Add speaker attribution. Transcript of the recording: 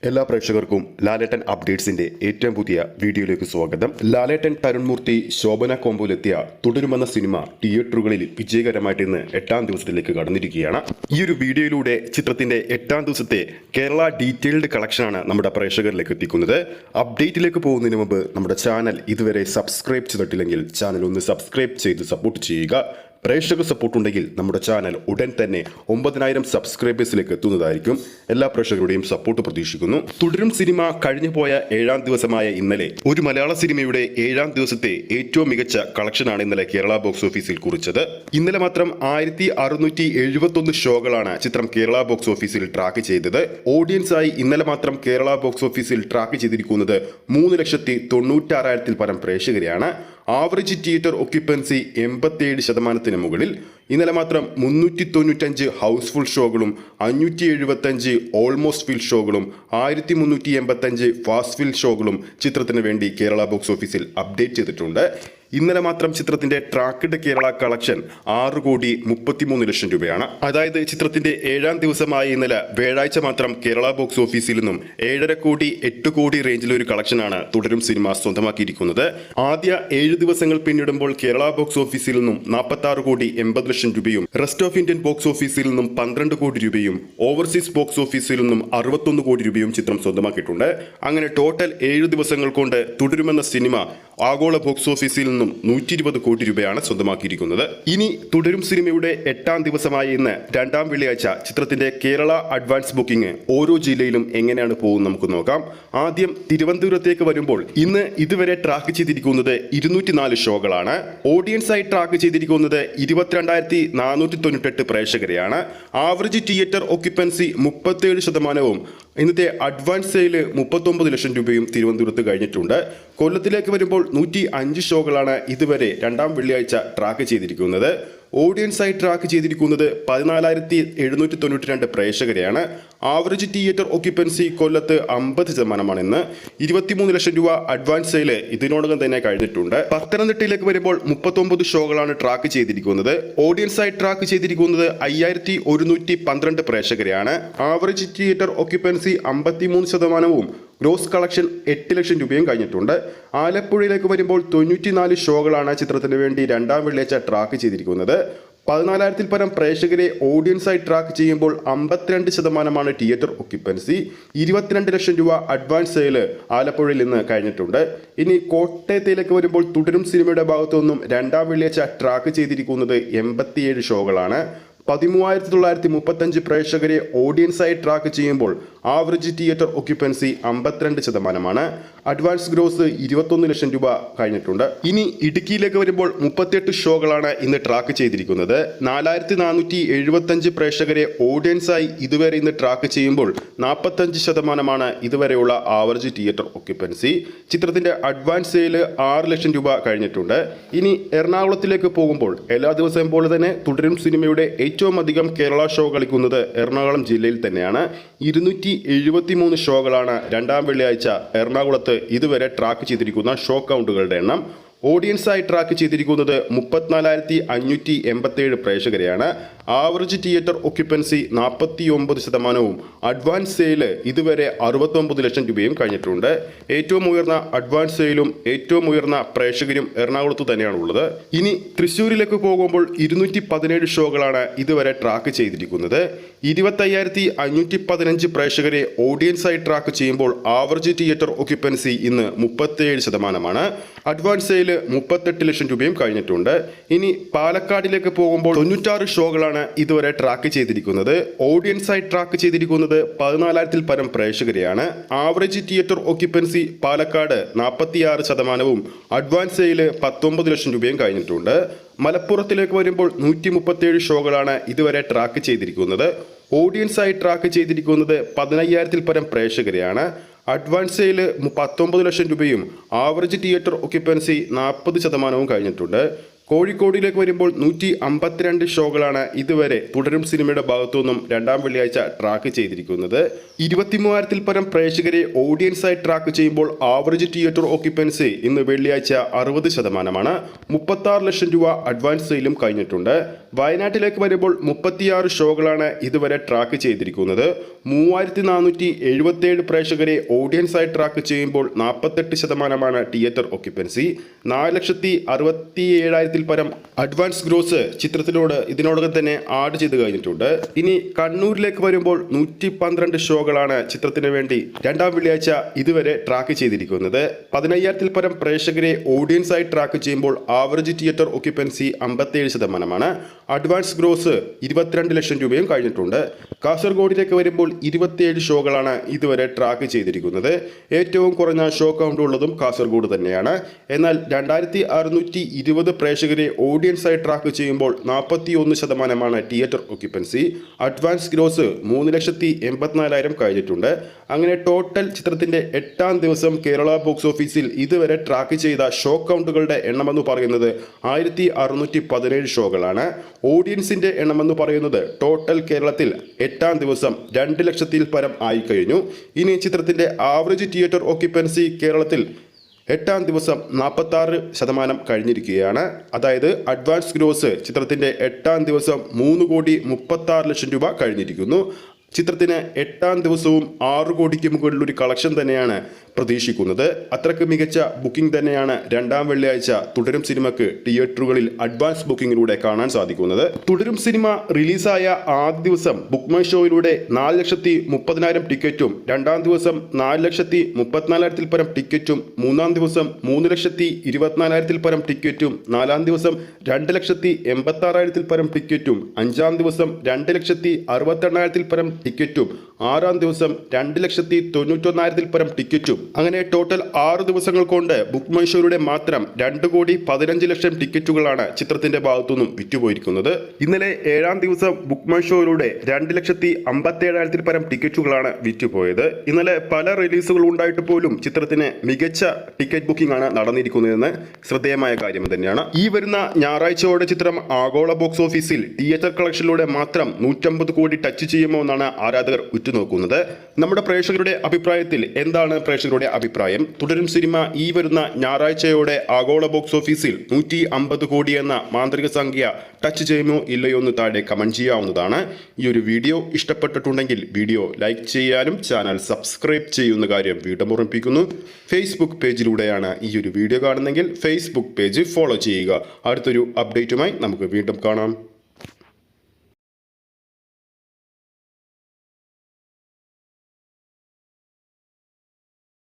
Speaker 1: എല്ലാ പ്രേക്ഷകർക്കും ലാലേട്ടൻ അപ്ഡേറ്റ്സിന്റെ ഏറ്റവും പുതിയ വീഡിയോയിലേക്ക് സ്വാഗതം. ലാലേട്ടൻ, തരുൺമൂർത്തി, ശോഭന കോമ്പോയിലെത്തിയ തുടരുമെന്ന സിനിമ തിയേറ്ററുകളിൽ വിജയകരമായിട്ട് ഇന്ന് 8ാം ദിവസത്തിലേക്ക് കടന്നിരിക്കുകയാണ്. ഈ ഒരു വീഡിയോയിലൂടെ ചിത്രത്തിന്റെ 8ാം ദിവസത്തെ കേരള ഡീറ്റെയിൽഡ് കളക്ഷനാണ് നമ്മുടെ പ്രേക്ഷകരിലേക്ക് എത്തിക്കുന്നത്. അപ്ഡേറ്റിലേക്ക് പോകുന്നതിന് മുമ്പ് നമ്മുടെ ചാനൽ ഇതുവരെ സബ്സ്ക്രൈബ് ചെയ്തിട്ടില്ലെങ്കിൽ ചാനൽ ഒന്ന് സബ്സ്ക്രൈബ് ചെയ്ത് സപ്പോർട്ട് ചെയ്യുക. പ്രേക്ഷക സപ്പോർട്ട് ഉണ്ടെങ്കിൽ നമ്മുടെ ചാനൽ ഉടൻ തന്നെ 9000 സബ്സ്ക്രൈബേഴ്സിലേക്ക് എത്തുന്നതായിരിക്കും. എല്ലാ പ്രേക്ഷകരുടെയും സപ്പോർട്ട് പ്രതീക്ഷിക്കുന്നു. തുടരും സിനിമ കഴിഞ്ഞുപോയ 7ാം ദിവസമായ ഇന്നലെ ഒരു മലയാള സിനിമയുടെ 7ാം ദിവസത്തെ ഏറ്റവും മികച്ച കളക്ഷനാണ് ഇന്നലെ കേരള ബോക്സ് ഓഫീസിൽ കുറിച്ചത്. ഇന്നലെ മാത്രം 1671 ഷോകളാണ് ചിത്രം കേരള ബോക്സ് ഓഫീസിൽ ട്രാക്ക് ചെയ്തത്. ഓഡിയൻസായി ഇന്നലെ മാത്രം കേരള ബോക്സ് ഓഫീസിൽ ട്രാക്ക് ചെയ്തിരിക്കുന്നത് 3,96,000 പരം പ്രേക്ഷകരെയാണ്. ആവറേജ് തിയേറ്റർ ഒക്യുപ്പൻസി 87% മുകളിൽ. ഇന്നലെ മാത്രം 395 ഹൗസ്ഫുൾ ഷോകളും 575 ഓൾമോസ്റ്റ് ഫിൽ ഷോകളും 1385 ഫാസ്റ്റ് ഫിൽ ഷോകളും ചിത്രത്തിന് വേണ്ടി കേരള ബോക്സ് ഓഫീസിൽ അപ്ഡേറ്റ് ചെയ്തിട്ടുണ്ട്. ഇന്നലെ മാത്രം ചിത്രത്തിന്റെ ട്രാക്ക്ഡ് കേരള കളക്ഷൻ 6,33,00,000 രൂപയാണ്. അതായത് ചിത്രത്തിന്റെ 7ാം ദിവസമായ ഇന്നലെ വ്യാഴാഴ്ച മാത്രം കേരള ബോക്സ് ഓഫീസിൽ നിന്നും 7.5 കോടി 8 കോടി റേഞ്ചിലൊരു കളക്ഷനാണ് തുടരും സിനിമ സ്വന്തമാക്കിയിരിക്കുന്നത്. ആദ്യ 7 ദിവസങ്ങൾ പിന്നിടുമ്പോൾ കേരള ബോക്സ് ഓഫീസിൽ നിന്നും 46,80,00,000 രൂപയും റെസ്റ്റ് ഓഫ് ഇന്ത്യൻ ബോക്സ് ഓഫീസിൽ നിന്നും 12 കോടി രൂപയും ഓവർസീസ് ബോക്സ് ഓഫീസിൽ നിന്നും 61 കോടി രൂപയും ചിത്രം സ്വന്തമാക്കിയിട്ടുണ്ട്. അങ്ങനെ ടോട്ടൽ 7 ദിവസങ്ങൾ കൊണ്ട് തുടരുമെന്ന സിനിമ ആഗോള ബോക്സ് ഓഫീസിൽ നിന്നും 120 കോടി രൂപയാണ് സ്വന്തമാക്കിയിരിക്കുന്നത്. ഇനി തുടരും സിനിമയുടെ 8ാം ദിവസമായ ഇന്ന് 2ാം വെള്ളിയാഴ്ച ചിത്രത്തിന്റെ കേരള അഡ്വാൻസ് ബുക്കിംഗ് ഓരോ ജില്ലയിലും എങ്ങനെയാണ് പോകുന്നത് നമുക്ക് നോക്കാം. ആദ്യം തിരുവനന്തപുരത്തേക്ക് വരുമ്പോൾ ഇന്ന് ഇതുവരെ ട്രാക്ക് ചെയ്തിരിക്കുന്നത് 204 ഷോകളാണ്. ഓഡിയൻസായി ട്രാക്ക് ചെയ്തിരിക്കുന്നത് 22,498 പ്രേക്ഷകരെയാണ്. Average theatre occupancy 37%. ഇന്നത്തെ അഡ്വാൻസ് സെയിൽ 39 ലക്ഷം രൂപയും തിരുവനന്തപുരത്ത് കഴിഞ്ഞിട്ടുണ്ട്. കൊല്ലത്തിലേക്ക് വരുമ്പോൾ 105 ഷോകളാണ് ഇതുവരെ 2ാം വെള്ളിയാഴ്ച ട്രാക്ക് ചെയ്തിരിക്കുന്നത്. ഓഡിയൻസായി ട്രാക്ക് ചെയ്തിരിക്കുന്നത് 14,792 പ്രേക്ഷകരെയാണ്. ആവറേജ് തിയേറ്റർ ഒക്യുപ്പൻസി കൊല്ലത്ത് 50% ഇന്ന്. 23 ലക്ഷം രൂപ അഡ്വാൻസ് സെയിൽ ഇതിനോടകം തന്നെ കഴിഞ്ഞിട്ടുണ്ട്. പത്തനംതിട്ടയിലേക്ക് വരുമ്പോൾ 39 ഷോകളാണ് ട്രാക്ക് ചെയ്തിരിക്കുന്നത്. ഓഡിയൻസായി ട്രാക്ക് ചെയ്തിരിക്കുന്നത് 5,112 പ്രേക്ഷകരെയാണ്. Average theatre occupancy 53%. Gross collection 8 lakh രൂപയും കഴിഞ്ഞിട്ടുണ്ട്. ആലപ്പുഴയിലേക്ക് വരുമ്പോൾ 94 ഷോകളാണ് ചിത്രത്തിന് വേണ്ടി 2ാം വെള്ളിയാഴ്ച ട്രാക്ക് ചെയ്തിരിക്കുന്നത്. 14,000 പരം പ്രേക്ഷകരെ ഓഡിയൻസായി ട്രാക്ക് ചെയ്യുമ്പോൾ 52% തിയേറ്റർ ഒക്യുപ്പൻസി. 22 ലക്ഷം രൂപ അഡ്വാൻസ് സെയിൽ ആലപ്പുഴയിൽ നിന്ന് കഴിഞ്ഞിട്ടുണ്ട്. ഇനി കോട്ടയത്തിലേക്ക് വരുമ്പോൾ തുടരും സിനിമയുടെ ഭാഗത്തു നിന്നും 2ാം വെള്ളിയാഴ്ച ട്രാക്ക് ചെയ്തിരിക്കുന്നത് 87 ഷോകളാണ്. 13,935 പ്രേക്ഷകരെ ഓഡിയൻസായി ട്രാക്ക് ചെയ്യുമ്പോൾ average theatre occupancy 52%. Advance gross 21 ലക്ഷം രൂപ കഴിഞ്ഞിട്ടുണ്ട്. ഇനി ഇടുക്കിയിലേക്ക് വരുമ്പോൾ 38 ഷോകളാണ് ഇന്ന് ട്രാക്ക് ചെയ്തിരിക്കുന്നത്. 4,475 പ്രേക്ഷകരെ ഓഡിയൻസായി ഇതുവരെ ഇന്ന് ട്രാക്ക് ചെയ്യുമ്പോൾ 45% ഇതുവരെയുള്ള ആവറേജ് തിയേറ്റർ ഒക്യുപ്പൻസി. ചിത്രത്തിന്റെ അഡ്വാൻസ് സെയിൽ 6 ലക്ഷം രൂപ കഴിഞ്ഞിട്ടുണ്ട്. ഇനി എറണാകുളത്തിലേക്ക് പോകുമ്പോൾ എല്ലാ ദിവസവും പോലെ തന്നെ തുടരും സിനിമയുടെ ഏറ്റവും അധികം കേരള ഷോ കളിക്കുന്നത് എറണാകുളം ജില്ലയിൽ തന്നെയാണ്. 273 ഷോകളാണ് 2ാം വെള്ളിയാഴ്ച എറണാകുളത്ത് ഇതുവരെ ട്രാക്ക് ചെയ്തിരിക്കുന്ന ഷോ കൗണ്ടുകളുടെ എണ്ണം. ഓഡിയൻസായി ട്രാക്ക് ചെയ്തിരിക്കുന്നത് 34,587 പ്രേക്ഷകരെയാണ്. Average theatre occupancy 49%. Advance sale ഇതുവരെ 69 ലക്ഷം രൂപയും കഴിഞ്ഞിട്ടുണ്ട്. ഏറ്റവും ഉയർന്ന അഡ്വാൻസ് സെയിലും ഏറ്റവും ഉയർന്ന പ്രേക്ഷകരും എറണാകുളത്ത് തന്നെയാണ് ഉള്ളത്. ഇനി തൃശ്ശൂരിലേക്ക് പോകുമ്പോൾ 217 ഷോകളാണ് ഇതുവരെ ട്രാക്ക് ചെയ്തിരിക്കുന്നത്. 25,515 പ്രേക്ഷകരെ ഓഡിയൻസായി ട്രാക്ക് ചെയ്യുമ്പോൾ ആവറേജ് തിയേറ്റർ ഒക്യുപ്പൻസി ഇന്ന് 37%. അഡ്വാൻസ് സെയിൽ 38 ലക്ഷം രൂപയും കഴിഞ്ഞിട്ടുണ്ട്. ഇനി പാലക്കാടിലേക്ക് പോകുമ്പോൾ 96 ഷോകളാണ് ഇതുവരെ ട്രാക്ക് ചെയ്തിരിക്കുന്നത്. ഓഡിയൻസായി ട്രാക്ക് ചെയ്തിരിക്കുന്നത് 14,000 പരം പ്രേക്ഷകരെയാണ്. Average theatre occupancy Palakkad 46%. Advance sale 19 lakh രൂപയും കഴിഞ്ഞിട്ടുണ്ട്. മലപ്പുറത്തിലേക്ക് വരുമ്പോൾ 137 ഷോകളാണ് ഇതുവരെ ട്രാക്ക് ചെയ്തിരിക്കുന്നത്. ഓഡിയൻസായി ട്രാക്ക് ചെയ്തിരിക്കുന്നത് 15,000 പരം പ്രേക്ഷകരെയാണ്. അഡ്വാൻസ് സെയിൽ 19 ലക്ഷം രൂപയും ആവറേജ് തിയേറ്റർ ഒക്യുപ്പൻസി 40% കഴിഞ്ഞിട്ടുണ്ട്. കോഴിക്കോടിലേക്ക് വരുമ്പോൾ 152 ഷോകളാണ് ഇതുവരെ തുടരും സിനിമയുടെ ഭാഗത്തു നിന്നും 2ാം വെള്ളിയാഴ്ച ട്രാക്ക് ചെയ്തിരിക്കുന്നത്. 23,000 പരം പ്രേക്ഷകരെ ഓഡിയൻസായി ട്രാക്ക് ചെയ്യുമ്പോൾ ആവറേജ് തിയേറ്റർ ഓക്യുപ്പൻസി ഇന്ന് വെള്ളിയാഴ്ച 60%. 36 ലക്ഷം രൂപ അഡ്വാൻസ് സെയിലും കഴിഞ്ഞിട്ടുണ്ട്. വയനാട്ടിലേക്ക് വരുമ്പോൾ 36 ഷോകളാണ് ഇതുവരെ ട്രാക്ക് ചെയ്തിരിക്കുന്നത്. 3477 പ്രേക്ഷകരെ ഓഡിയൻസായി ട്രാക്ക് ചെയ്യുമ്പോൾ 48% തിയേറ്റർ ഓക്യുപ്പൻസി. 4,67,000 പരം അഡ്വാൻസ് ഗ്രോസ് ചിത്രത്തിനോട് ഇതിനോടകം തന്നെ ആഡ് ചെയ്ത് കഴിഞ്ഞിട്ടുണ്ട്. ഇനി കണ്ണൂരിലേക്ക് വരുമ്പോൾ 112 ഷോകളാണ് ചിത്രത്തിന് വേണ്ടി രണ്ടാം വെള്ളിയാഴ്ച ഇതുവരെ ട്രാക്ക് ചെയ്തിരിക്കുന്നത്. 15,000 പരം പ്രേക്ഷകരെ ഓഡിയൻസായി ട്രാക്ക് ചെയ്യുമ്പോൾ average theatre occupancy 57%. Advance gross 22 ലക്ഷം രൂപയും കഴിഞ്ഞിട്ടുണ്ട്. കാസർഗോഡിലേക്ക് വരുമ്പോൾ 27 ഷോകളാണ് ഇതുവരെ ട്രാക്ക് ചെയ്തിരിക്കുന്നത്. ഏറ്റവും കുറഞ്ഞ ഷോ കൗണ്ട് ഉള്ളതും കാസർഗോഡ് തന്നെയാണ്. എന്നാൽ 2620 പ്രേക്ഷകരെ ഓഡിയൻസായി ട്രാക്ക് ചെയ്യുമ്പോൾ 41% തിയേറ്റർ ഓക്യുപ്പൻസി. അഡ്വാൻസ് ഗ്രോസ് 3,84,000 കഴിഞ്ഞിട്ടുണ്ട്. അങ്ങനെ ടോട്ടൽ ചിത്രത്തിന്റെ 8ാം ദിവസം കേരള ബോക്സ് ഓഫീസിൽ ഇതുവരെ ട്രാക്ക് ചെയ്ത ഷോ കൗണ്ടുകളുടെ എണ്ണമെന്ന് പറയുന്നത് 1617 ഷോകളാണ്. ഓഡിയൻസിന്റെ എണ്ണമെന്ന് പറയുന്നത് ടോട്ടൽ കേരളത്തിൽ 8ാം ദിവസം 2 ലക്ഷത്തിൽ പരം ആയിക്കഴിഞ്ഞു. ഇനി ചിത്രത്തിന്റെ ആവറേജ് തിയേറ്റർ ഓക്യുപ്പൻസി കേരളത്തിൽ 8ാം ദിവസം 46% കഴിഞ്ഞിരിക്കുകയാണ്. അതായത് അഡ്വാൻസ് ഗ്രോസ് ചിത്രത്തിന്റെ 8ാം ദിവസം 3,36,00,000 രൂപ കഴിഞ്ഞിരിക്കുന്നു. ചിത്രത്തിന് 8ാം ദിവസവും 6 കോടിക്ക് മുകളിലൊരു കളക്ഷൻ തന്നെയാണ് പ്രതീക്ഷിക്കുന്നത്. അത്രയ്ക്ക് മികച്ച ബുക്കിംഗ് തന്നെയാണ് രണ്ടാം വെള്ളിയാഴ്ച തുടരും സിനിമയ്ക്ക് തിയേറ്ററുകളിൽ അഡ്വാൻസ് ബുക്കിങ്ങിലൂടെ കാണാൻ സാധിക്കുന്നത്. തുടരും സിനിമ റിലീസായ ആദ്യ ദിവസം ബുക്ക് മൈ ഷോയിലൂടെ 4,30,000 ടിക്കറ്റും, രണ്ടാം ദിവസം 4,34,000 പരം ടിക്കറ്റും, മൂന്നാം ദിവസം 3,24,000 പരം ടിക്കറ്റും, നാലാം ദിവസം 2,86,000 പരം ടിക്കറ്റും, അഞ്ചാം ദിവസം 2,68,000 പരം ടിക്കറ്റും, ആറാം ദിവസം 2,91,000 പരം ടിക്കറ്റും. അങ്ങനെ ടോട്ടൽ 6 ദിവസങ്ങൾ കൊണ്ട് ബുക്ക് മൈ ഷോയിലൂടെ മാത്രം 2,15,00,000 ടിക്കറ്റുകളാണ് ചിത്രത്തിന്റെ ഭാഗത്തുനിന്നും വിറ്റുപോയിരിക്കുന്നത്. ഇന്നലെ 7ാം ദിവസം ബുക്ക് മൈ ഷോയിലൂടെ 2,57,000 പരം ടിക്കറ്റുകളാണ് വിറ്റുപോയത്. ഇന്നലെ പല റിലീസുകൾ ഉണ്ടായിട്ട് പോലും ചിത്രത്തിന് മികച്ച ടിക്കറ്റ് ബുക്കിംഗ് ആണ് നടന്നിരിക്കുന്നതെന്ന് ശ്രദ്ധേയമായ കാര്യം തന്നെയാണ്. ഈ വരുന്ന ഞായറാഴ്ചയോടെ ചിത്രം ആഗോള ബോക്സ് ഓഫീസിൽ തിയേറ്റർ കളക്ഷനിലൂടെ മാത്രം 150 കോടി ടച്ച് ചെയ്യുമോ എന്നാണ് ആരാധകർ ഉറ്റുനോക്കുന്നത്. നമ്മുടെ പ്രേക്ഷകരുടെ അഭിപ്രായത്തിൽ എന്താണ് പ്രേക്ഷകരുടെ അഭിപ്രായം? തുടരും സിനിമ ഈ വരുന്ന ഞായറാഴ്ചയോടെ ആഗോള ബോക്സ് ഓഫീസിൽ 150 കോടി എന്ന മാന്ത്രിക സംഖ്യ ടച്ച് ചെയ്യുമോ ഇല്ലയോ എന്ന് താഴെ കമന്റ് ചെയ്യാവുന്നതാണ്. ഈ ഒരു വീഡിയോ ഇഷ്ടപ്പെട്ടിട്ടുണ്ടെങ്കിൽ വീഡിയോ ലൈക്ക് ചെയ്യാനും ചാനൽ സബ്സ്ക്രൈബ് ചെയ്യുന്ന കാര്യം വീണ്ടും ഓർമ്മിപ്പിക്കുന്നു. ഫേസ്ബുക്ക് പേജിലൂടെയാണ് ഈ ഒരു വീഡിയോ കാണുന്നതെങ്കിൽ ഫേസ്ബുക്ക് പേജ് ഫോളോ ചെയ്യുക. അടുത്തൊരു അപ്ഡേറ്റുമായി നമുക്ക് വീണ്ടും കാണാം.